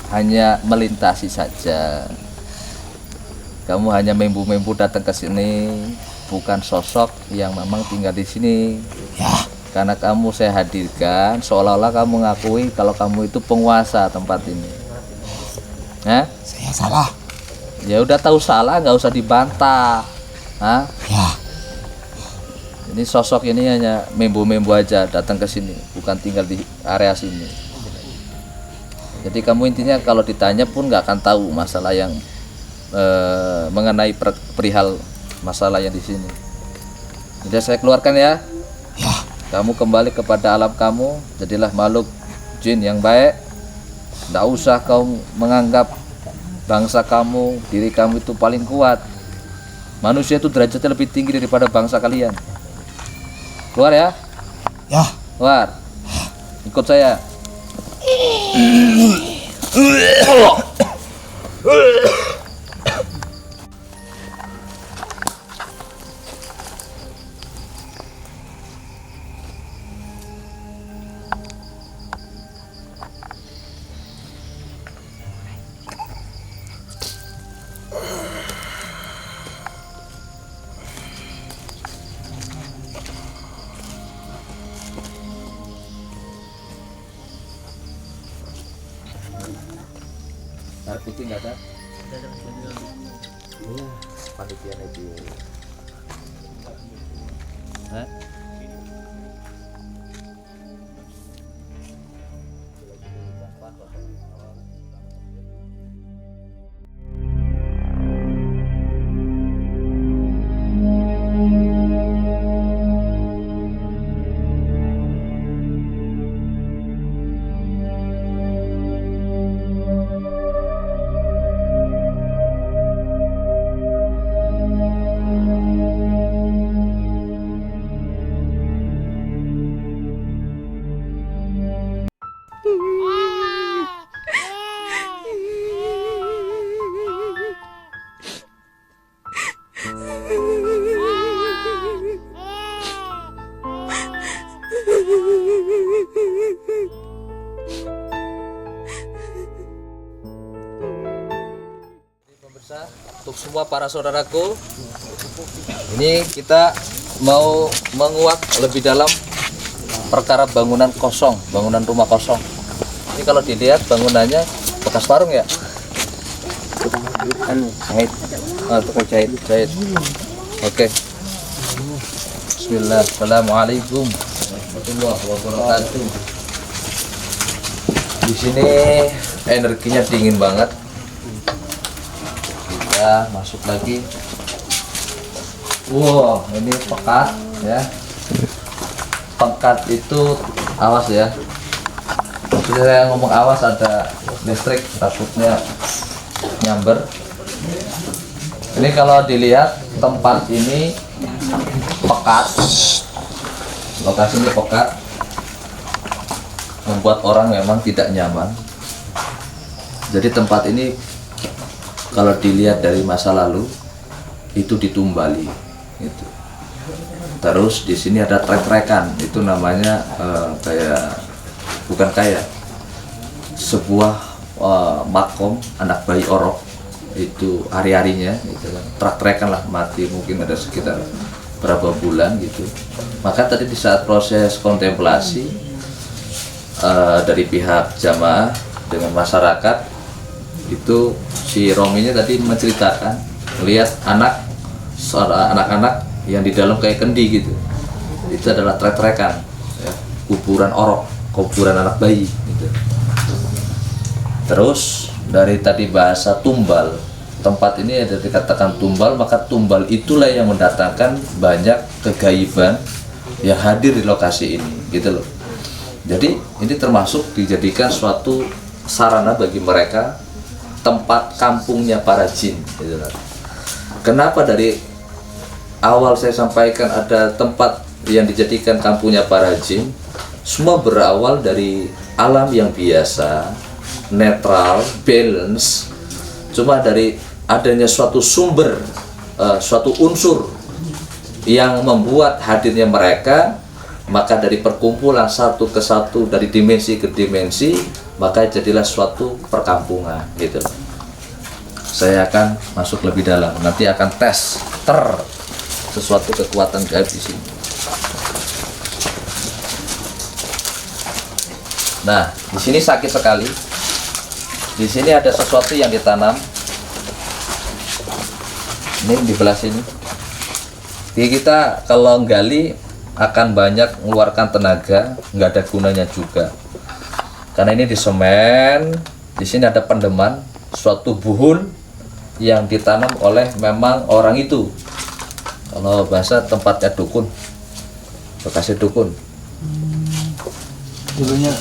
hanya melintasi saja. Kamu hanya membu-membu datang ke sini, bukan sosok yang memang tinggal di sini. Ya. Karena kamu saya hadirkan seolah-olah kamu ngakui kalau kamu itu penguasa tempat ini. Hah? Saya salah. Ya udah tahu salah, nggak usah dibantah. Hah? Ya. Ini sosok ini hanya membu-membu aja datang ke sini, bukan tinggal di area sini. Jadi kamu intinya kalau ditanya pun nggak akan tahu masalah yang mengenai perihal masalah yang di sini. Jadi saya keluarkan ya. Ya. Kamu kembali kepada alam kamu, jadilah makhluk jin yang baik. Nggak usah kau menganggap bangsa kamu, diri kamu itu paling kuat. Manusia itu derajatnya lebih tinggi daripada bangsa kalian. Keluar ya. Ya. Keluar. Ikut saya. Air putih nggak ada? Panitia itu. Hah? Untuk semua para saudaraku, ini kita mau menguak lebih dalam perkara bangunan kosong, bangunan rumah kosong. Ini kalau dilihat bangunannya bekas warung ya, jahit, tukang jahit. Oke. Bismillah. Assalamualaikum. warahmatullahi wabarakatuh. Di sini energinya dingin banget. Kita masuk lagi. Wow, ini pekat ya. Pekat itu awas ya. Maksudnya saya ngomong awas, ada listrik takutnya nyamber. Ini kalau dilihat tempat ini pekat, lokasi ini pekat, membuat orang memang tidak nyaman. Jadi tempat ini kalau dilihat dari masa lalu itu ditumbali, gitu. Terus di sini ada trek-trekan, itu namanya sebuah makom anak bayi orok, itu hari-harinya gitu kan, trek-trekan lah, mati mungkin ada sekitar berapa bulan gitu. Maka tadi di saat proses kontemplasi dari pihak jamaah dengan masyarakat itu, si Rominya tadi menceritakan melihat anak-anak yang di dalam kayak kendi gitu. Itu adalah trek-trekan ya, kuburan orok, kuburan anak bayi gitu. Terus dari tadi bahasa tumbal, tempat ini ada dikatakan tumbal, maka tumbal itulah yang mendatangkan banyak kegaiban yang hadir di lokasi ini gitu loh. Jadi ini termasuk dijadikan suatu sarana bagi mereka, tempat kampungnya para jin gitu loh. Kenapa dari awal saya sampaikan ada tempat yang dijadikan kampungnya para jin? Semua berawal dari alam yang biasa, netral, balance. Cuma dari adanya suatu sumber, suatu unsur yang membuat hadirnya mereka, maka dari perkumpulan satu ke satu, dari dimensi ke dimensi, maka jadilah suatu perkampungan gitu. Saya akan masuk lebih dalam, nanti akan tes sesuatu kekuatan gaib di sini. Nah, di sini sakit sekali. Di sini ada sesuatu yang ditanam. Ini di belah sini. Jadi kita kalau gali akan banyak mengeluarkan tenaga, nggak ada gunanya juga. Karena ini di semen, di sini ada pendeman, suatu buhul yang ditanam oleh memang orang itu. Kalau bahasa tempatnya dukun, bekasnya dukun. Dulunya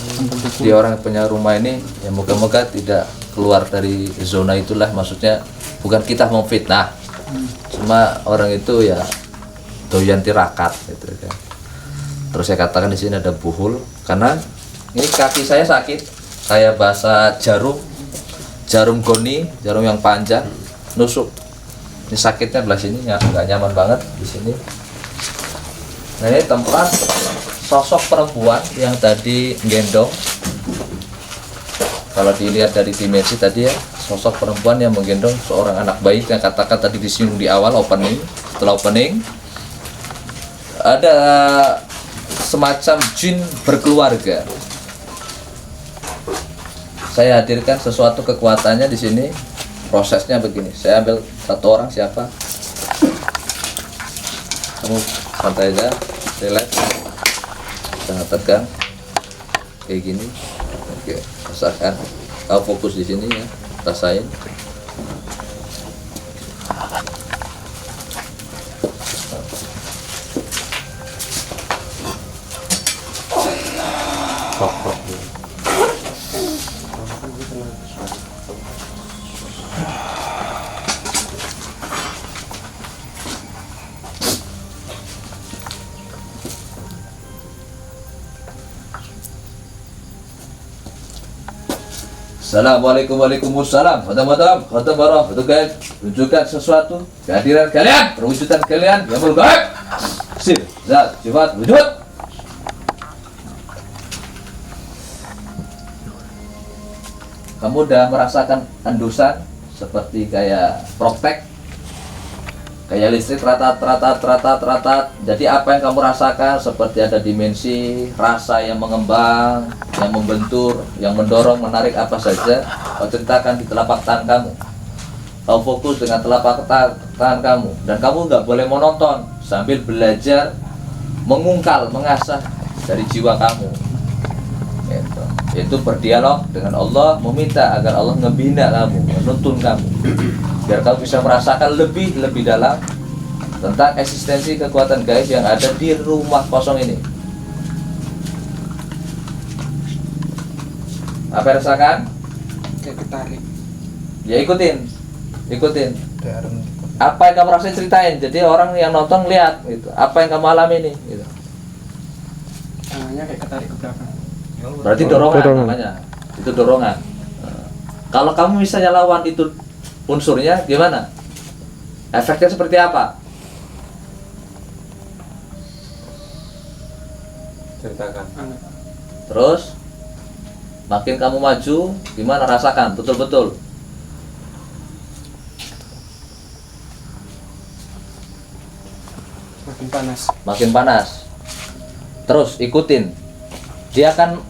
Di orang punya rumah ini, ya moga-moga tidak keluar dari zona itulah. Maksudnya bukan kita mau fitnah, cuma orang itu ya doyan tirakat gitu kan. Terus saya katakan di sini ada buhul, karena ini kaki saya sakit. Saya bahasa jarum goni, jarum yang panjang, nusuk. Ini sakitnya belah sini, ya nggak nyaman banget di sini. Nah ini tempat sosok perempuan yang tadi gendong. Kalau dilihat dari dimensi tadi ya, sosok perempuan yang menggendong seorang anak bayi yang katakan tadi disinggung di awal opening. Setelah opening ada semacam jin berkeluarga. Saya hadirkan sesuatu kekuatannya di sini. Prosesnya begini, saya ambil satu orang, siapa? Kamu santai aja, relax, jangan tegang, kayak gini. Oke, rasakan. Kau fokus di sini ya, rasain. Assalamualaikum, waalaikumsalam, khatam barah, betul. Tunjukkan sesuatu kehadiran kalian, perwujudan kalian yang gaib. Sif, zat, sifat, wujud. Kamu udah merasakan endusan seperti kayak protek, kayak listrik ratat. Jadi apa yang kamu rasakan seperti ada dimensi rasa yang mengembang, yang membentur, yang mendorong, menarik apa saja. Kau ceritakan di telapak tangan kamu. Kau fokus dengan telapak tangan kamu, dan kamu nggak boleh menonton, sambil belajar mengungkal, mengasah dari jiwa kamu. Itu berdialog dengan Allah, meminta agar Allah ngebina kamu, menuntun kamu, biar kamu bisa merasakan lebih dalam tentang eksistensi kekuatan gaib yang ada di rumah kosong ini. Apa yang rasakan? Kayak ketarik. Ya ikutin. Apa yang kamu rasain ceritain. Jadi orang yang nonton lihat gitu. Apa yang kamu alami nih gitu. Tangannya kayak ketarik ke belakang. Berarti dorongan namanya. Itu dorongan. Kalau kamu misalnya lawan itu unsurnya gimana? Efeknya seperti apa? Ceritakan. Terus makin kamu maju, gimana rasakan betul-betul? Makin panas. Terus ikutin. Dia akan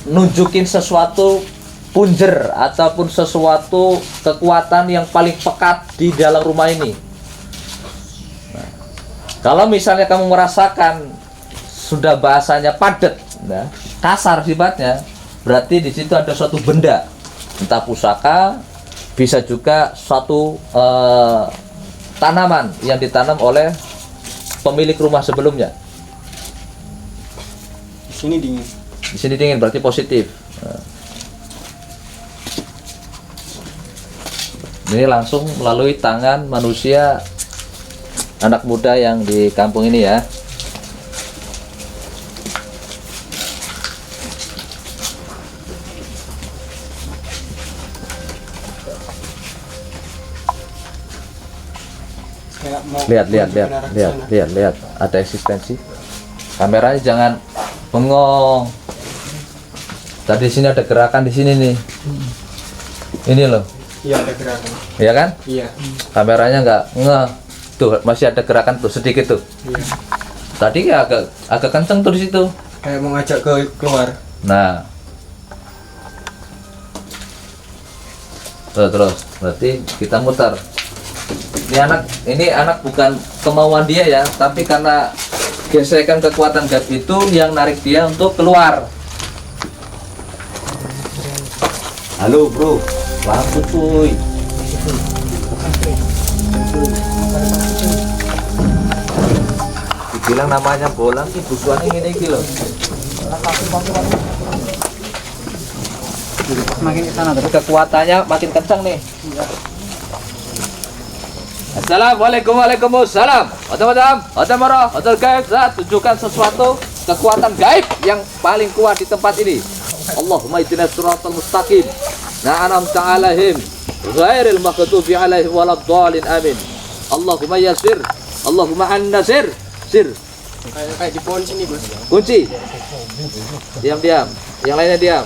nunjukin sesuatu punjer ataupun sesuatu kekuatan yang paling pekat di dalam rumah ini. Nah, kalau misalnya kamu merasakan sudah bahasanya padat, nah, kasar sifatnya, berarti di situ ada suatu benda, entah pusaka, bisa juga suatu tanaman yang ditanam oleh pemilik rumah sebelumnya. Di sini dingin berarti positif. Ini langsung melalui tangan manusia, anak muda yang di kampung ini ya. Lihat, ada eksistensi. Kameranya jangan bengong. Tadi sini ada gerakan di sini nih. Ini loh. Iya, ada gerakan. Iya kan? Iya. Kameranya nggak tuh, masih ada gerakan tuh sedikit tuh. Iya. Tadi ya agak kenceng tuh di situ. Kayak mau ngajak keluar. Nah. Terus berarti kita muter. Ini anak bukan kemauan dia ya, tapi karena gesekan kekuatan gaib itu yang narik dia untuk keluar. Halo bro, lampu cuy. Dibilang namanya bolang sih busuannya gini loh. Makin ke sana terus. Kekuatannya makin kencang nih. Assalamualaikum waalaikumsalam. Otomarah, gaib. Saya tunjukkan sesuatu kekuatan gaib yang paling kuat di tempat ini. Allahumma ihdinas siratal mustaqim. An'amta 'alaihim ghairil maghdubi 'alaihim waladdallin amin. Allahumma yassir. Allahumma an-nasir. Sir. Kayak di pohon sini, Bos. Kunci. Diam. Yang lainnya diam.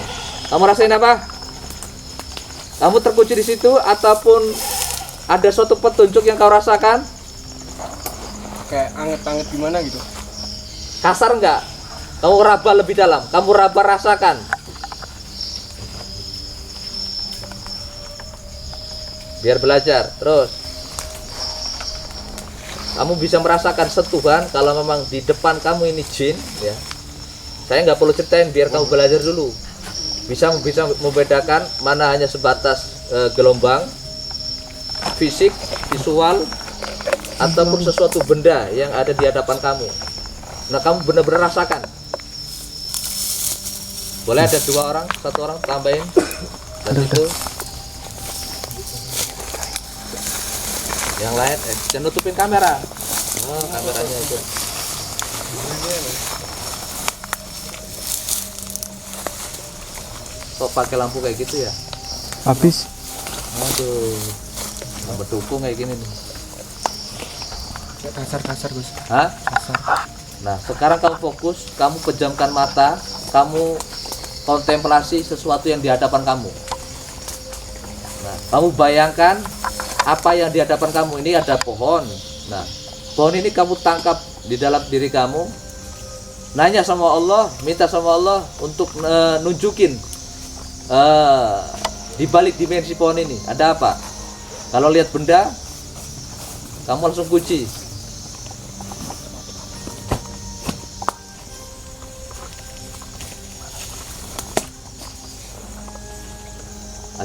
Kamu rasain apa? Kamu terkunci di situ ataupun ada suatu petunjuk yang kau rasakan? Kayak anget-anget gimana gitu. Kasar enggak? Kamu raba lebih dalam. Kamu raba rasakan. Biar belajar. Terus. Kamu bisa merasakan sentuhan kalau memang di depan kamu ini jin, ya. Saya nggak perlu ceritain, biar kamu belajar dulu. Bisa membedakan mana hanya sebatas gelombang, fisik, visual, ataupun sesuatu benda yang ada di hadapan kamu. Nah, kamu benar-benar rasakan. Boleh ada 2 orang, 1 orang tambahin. Dan itu yang lain, jangan nutupin kamera. Oh, kameranya itu. Kok pakai lampu kayak gitu ya? Habis. Aduh. Lampu dukung kayak gini nih. Kasar, Gus. Hah? Kasar. Nah, sekarang kamu fokus, kamu pejamkan mata, kamu kontemplasi sesuatu yang di hadapan kamu. Nah, kamu bayangkan apa yang di hadapan kamu. Ini ada pohon. Nah, pohon ini kamu tangkap di dalam diri kamu. Nanya sama Allah, minta sama Allah untuk nunjukin di balik dimensi pohon ini ada apa. Kalau lihat benda, kamu langsung kunci.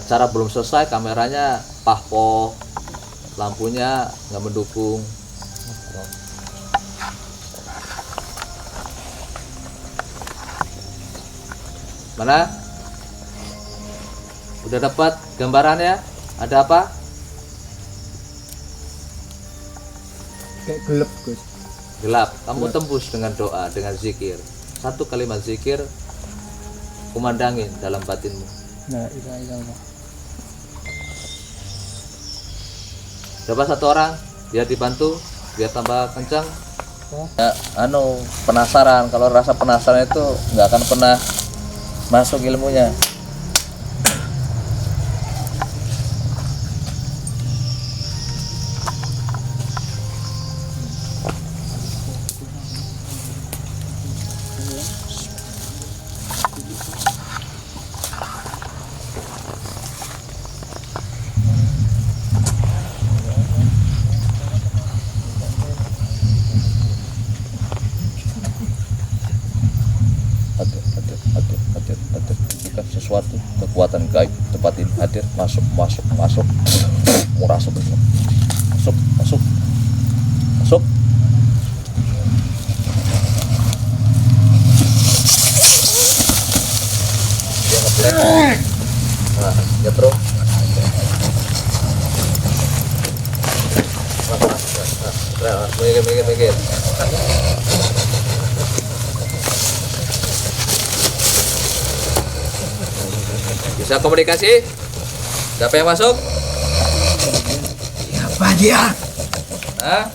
acara belum selesai, kameranya pahpoh, lampunya nggak mendukung. Mana? Udah dapat gambarannya? Ada apa? Kayak gelap, Gus. Gelap. Kamu tembus dengan doa, dengan zikir. Satu kalimat zikir, kumandangin dalam batinmu. La ilaha illallah. Dapat satu orang, biar dibantu, biar tambah kencang. Ya, penasaran. Kalau rasa penasaran itu nggak akan pernah masuk ilmunya. Hadir. Bukan sesuatu kekuatan gaib tempat ini hadir, masuk, merasuk, masuk. Dia ngeblank. Nah, jatuh. Mikir. Bisa komunikasi? Siapa yang masuk? Siapa dia? Hah?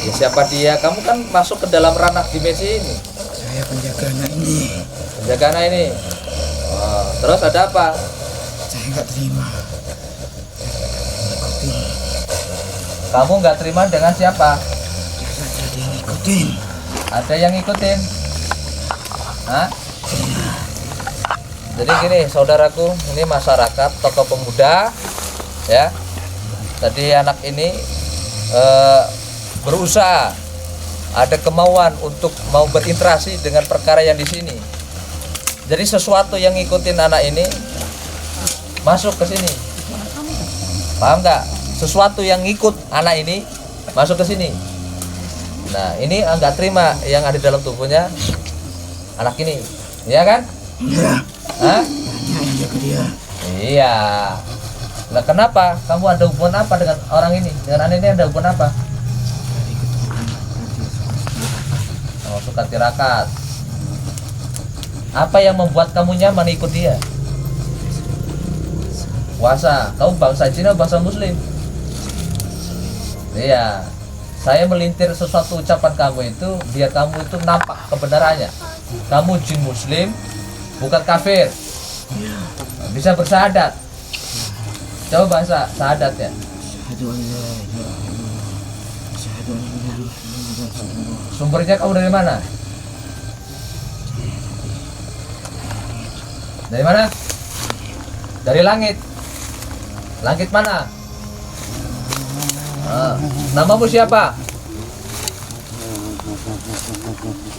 Ya, siapa dia? Kamu kan masuk ke dalam ranah dimensi ini. Saya penjaga anak ini. Penjaga anak ini. Oh, terus ada apa? Saya nggak terima. Ikutin. Kamu nggak terima dengan siapa? Saja dia ngikutin. Ada yang ngikutin? Hah? Jadi gini, saudaraku, ini masyarakat, tokoh pemuda, ya. Tadi anak ini berusaha, ada kemauan untuk mau berinteraksi dengan perkara yang di sini. Jadi sesuatu yang ngikutin anak ini masuk ke sini, paham nggak? Sesuatu yang ngikut anak ini masuk ke sini. Nah, ini nggak terima yang ada di dalam tubuhnya anak ini, ya kan? Iya. Hah? Tanya ke dia. Iya. Nah, kenapa? Kamu ada hubungan apa dengan orang ini? Dengan anak ini ada hubungan apa? Oh, suka tirakat. Apa yang membuat kamu nyaman ikut dia? Puasa. Kamu bangsa Cina, bangsa Muslim? Iya. Saya melintir sesuatu ucapan kamu itu biar kamu itu nampak kebenarannya. Kamu jin Muslim, bukan kafir. Bisa bersyahadat. Coba bahasa syahadatnya. Sumbernya kamu dari mana? Dari mana? Dari langit. Langit mana? Namamu siapa?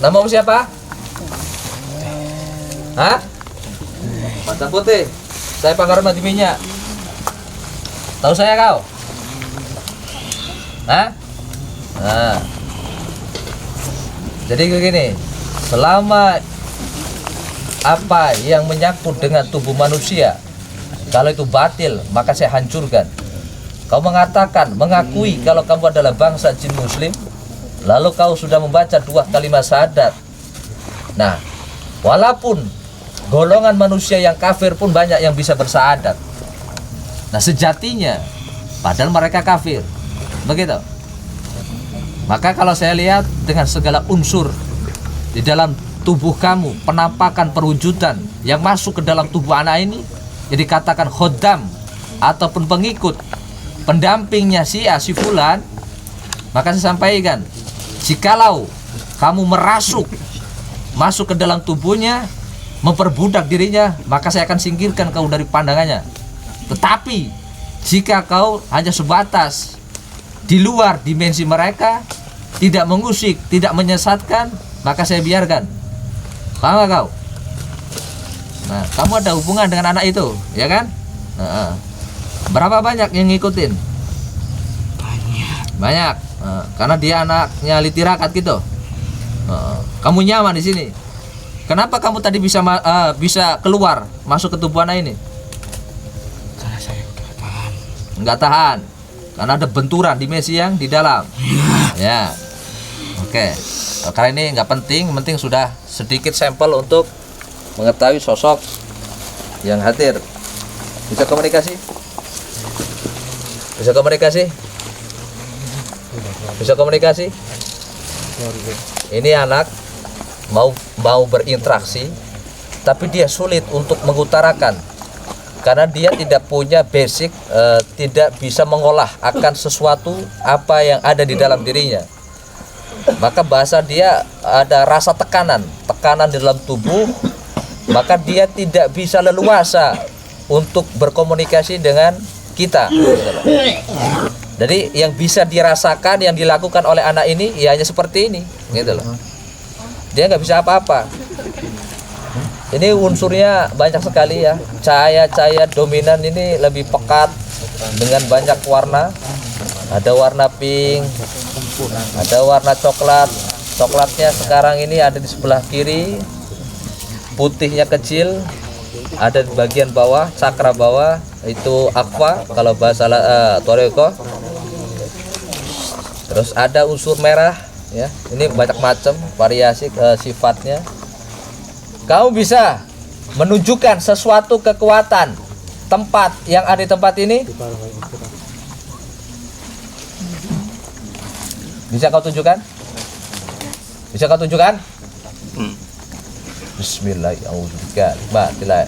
Namamu siapa? Hah? Mata putih. Saya Pangeran Mati Minyak. Tahu saya kau? Hah? Nah. Jadi begini, selama apa yang menyangkut dengan tubuh manusia, kalau itu batil, maka saya hancurkan. Kau mengatakan, mengakui kalau kamu adalah bangsa jin Muslim, lalu kau sudah membaca 2 kalimat syahadat. Nah, walaupun golongan manusia yang kafir pun banyak yang bisa bersyahadat. Nah, sejatinya padahal mereka kafir. Begitu. Maka kalau saya lihat dengan segala unsur di dalam tubuh kamu, penampakan perwujudan yang masuk ke dalam tubuh anak ini, jadi katakan khodam ataupun pengikut, pendampingnya si fulan, maka saya sampaikan, jikalau kamu masuk ke dalam tubuhnya, memperbudak dirinya, maka saya akan singkirkan kau dari pandangannya. Tetapi jika kau hanya sebatas di luar dimensi mereka, tidak mengusik, tidak menyesatkan, maka saya biarkan. Paham gak kau? Nah, kamu ada hubungan dengan anak itu, ya kan? Nah, berapa banyak yang ngikutin? Banyak. Nah, karena dia anaknya litirakat gitu. Kamu nyaman di sini. Kenapa kamu tadi bisa keluar masuk ke tubuh anak ini? Karena saya Nggak tahan. Karena ada benturan dimensi yang di dalam. Ya. Oke. Karena ini nggak penting, penting sudah sedikit sampel untuk mengetahui sosok yang hadir. Bisa komunikasi? Bisa komunikasi? Bisa komunikasi? Ini anak mau berinteraksi, tapi dia sulit untuk mengutarakan karena dia tidak punya basic, tidak bisa mengolah akan sesuatu apa yang ada di dalam dirinya. Maka bahasa dia ada rasa tekanan di dalam tubuh, maka dia tidak bisa leluasa untuk berkomunikasi dengan kita. Jadi yang bisa dirasakan, yang dilakukan oleh anak ini ya hanya seperti ini, gitu loh. Dia nggak bisa apa-apa. Ini unsurnya banyak sekali ya. Cahaya-cahaya dominan ini lebih pekat dengan banyak warna. Ada warna pink, ada warna coklat. Coklatnya sekarang ini ada di sebelah kiri, putihnya kecil, ada di bagian bawah, cakra bawah itu aqua kalau bahasa Toreko. Terus ada unsur merah, ya. Ini banyak macam variasi sifatnya. Kamu bisa menunjukkan sesuatu kekuatan tempat yang ada di tempat ini. Bisa kau tunjukkan? Bisa kau tunjukkan? Bismillahirrahmanirrahim.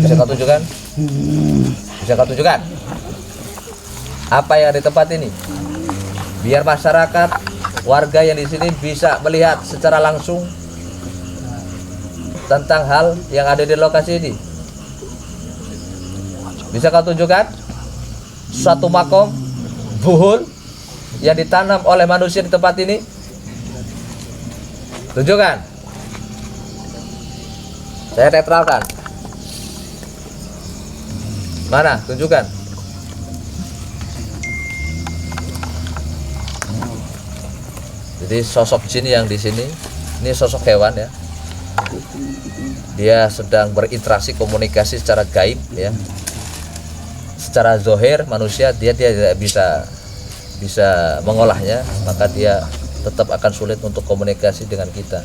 Bisa kau tunjukkan? Bisa kau tunjukkan? Apa yang ada di tempat ini? Biar masyarakat, warga yang di sini bisa melihat secara langsung tentang hal yang ada di lokasi ini. Bisa kau tunjukkan suatu makom buhul yang ditanam oleh manusia di tempat ini? Tunjukkan. Saya tetralkan. Mana? Tunjukkan. Jadi sosok jin yang di sini, ini sosok hewan ya. Dia sedang berinteraksi komunikasi secara gaib ya. Secara zohir manusia dia tidak bisa mengolahnya, maka dia tetap akan sulit untuk komunikasi dengan kita.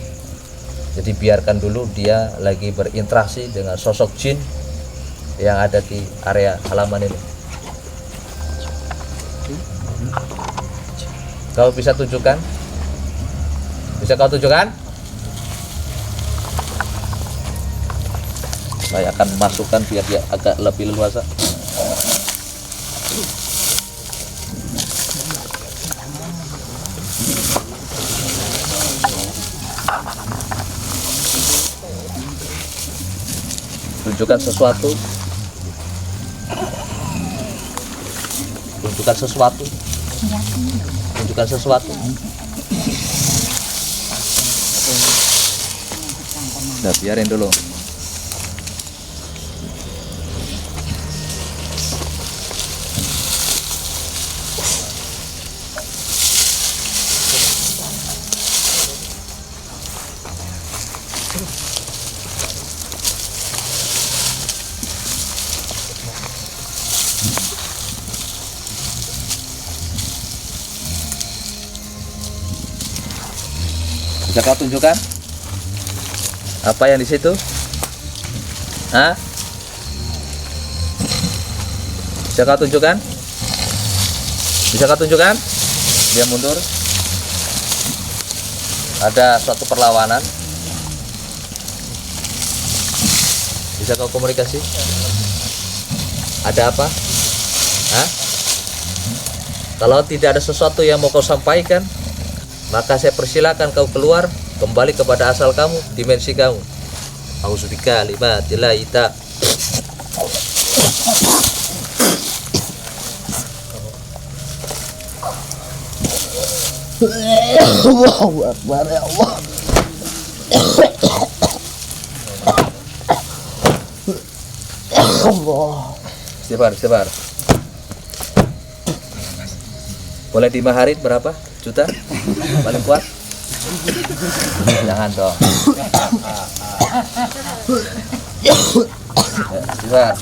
Jadi biarkan dulu dia lagi berinteraksi dengan sosok jin yang ada di area halaman ini. Kau bisa tunjukkan? Bisa kau tunjukkan? Saya akan masukkan biar dia agak lebih leluasa. Tunjukkan sesuatu. Tunjukkan sesuatu. Tunjukkan sesuatu. Udah, biarin dulu. Bisa kau tunjukkan apa yang di situ? Hah? Bisa kau tunjukkan? Bisa kau tunjukkan? Dia mundur. Ada suatu perlawanan. Bisa kau komunikasi? Ada apa? Hah? Kalau tidak ada sesuatu yang mau kau sampaikan, maka saya persilakan kau keluar, kembali kepada asal kamu, dimensi kamu. Auzubillahi minasyaitonir rajim. Allahu Akbar ya Allah. Allah. Istighfar. Boleh dimaharin berapa juta? Paling kuat? Jangan dong. Ya, istighfar.